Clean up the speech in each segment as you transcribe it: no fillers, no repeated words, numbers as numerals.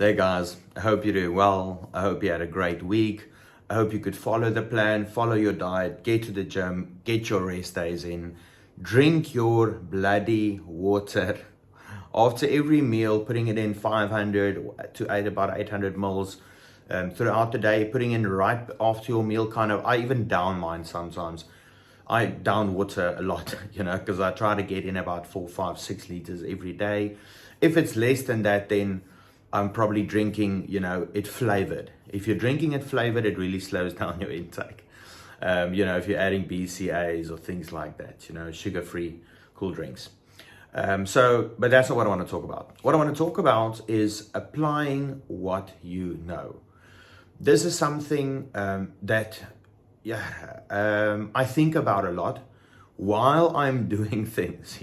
There, guys, I hope you're doing well. I hope you had a great week. I hope you could follow the plan, follow your diet, get to the gym, get your rest days in, drink your bloody water. After every meal, putting it in 500 to about 800 mils throughout the day, putting in right after your meal, I even down mine sometimes. I down water a lot, because I try to get in about 4, 5, 6 liters every day. If it's less than that, then I'm probably drinking, it flavored. If you're drinking it flavored, it really slows down your intake. If you're adding BCAAs or things like that, sugar-free cool drinks. But that's not what I want to talk about. What I want to talk about is applying what you know. This is something that I think about a lot while I'm doing things,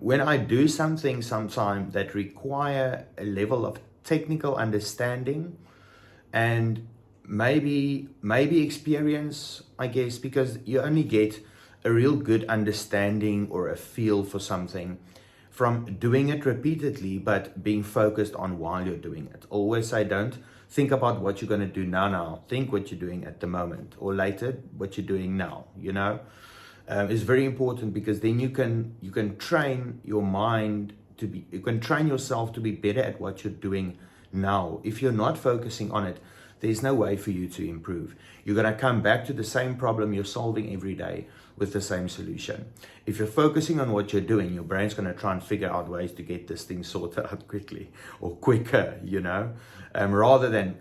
when I do something sometime that require a level of technical understanding and maybe experience, I guess, because you only get a real good understanding or a feel for something from doing it repeatedly, but being focused on while you're doing it. Always say, don't think about what you're going to do now. Think what you're doing at the moment, or later what you're doing now, is very important, because then you can train your mind you can train yourself to be better at what you're doing now. If you're not focusing on it, there's no way for you to improve. You're going to come back to the same problem you're solving every day with the same solution. If you're focusing on what you're doing, your brain's going to try and figure out ways to get this thing sorted out quickly or quicker, rather than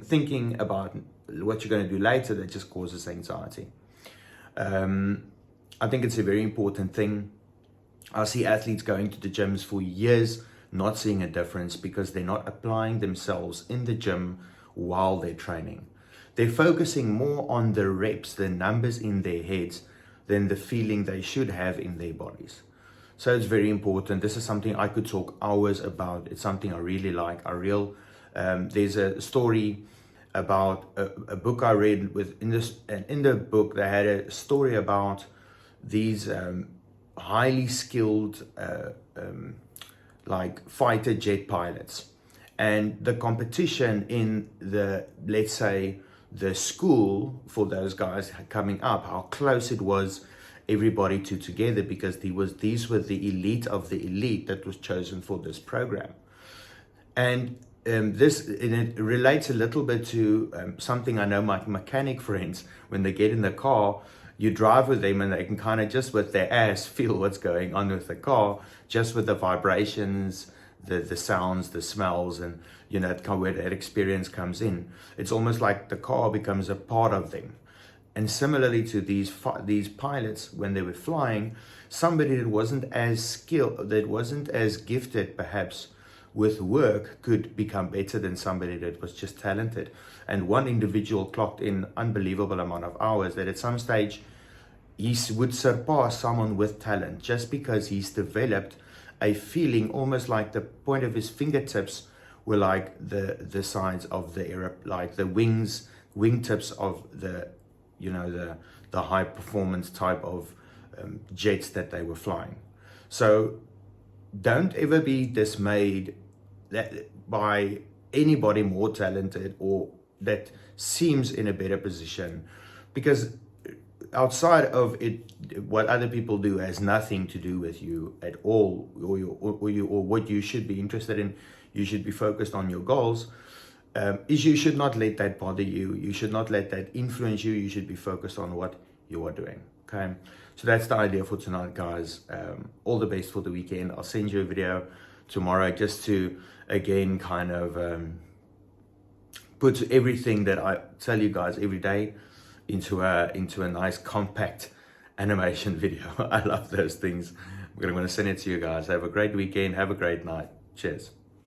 thinking about what you're going to do later. That just causes anxiety. I think it's a very important thing. I see athletes going to the gyms for years, not seeing a difference because they're not applying themselves in the gym while they're training. They're focusing more on the reps, the numbers in their heads, than the feeling they should have in their bodies. So it's very important. This is something I could talk hours about. It's something I really like. There's a story about a book I read in the book. They had a story about these highly skilled fighter jet pilots, and the competition in let's say the school for those guys coming up, how close it was everybody together, because these were the elite of the elite that was chosen for this program. And it relates a little bit to something I know my mechanic friends, when they get in the car, you drive with them and they can kind of just with their ass feel what's going on with the car, just with the vibrations, the sounds, the smells, and that's where that experience comes in. It's almost like the car becomes a part of them. And similarly to these pilots, when they were flying, somebody that wasn't as skilled, that wasn't as gifted perhaps with work, could become better than somebody that was just talented. And one individual clocked in unbelievable amount of hours that at some stage he would surpass someone with talent, just because he's developed a feeling almost like the point of his fingertips were like the sides of the like the wingtips of the high performance type of jets that they were flying. So don't ever be dismayed by anybody more talented or that seems in a better position, because outside of it, what other people do has nothing to do with you at all, or what you should be interested in. You should be focused on your goals. You should not let that bother you. You should not let that influence you. You should be focused on what you are doing. Okay, so that's the idea for tonight, guys. All the best for the weekend. I'll send you a video tomorrow just to again put everything that I tell you guys every day into a nice compact animation video. I love those things. I'm going to send it to you guys. Have a great weekend. Have a great night. Cheers.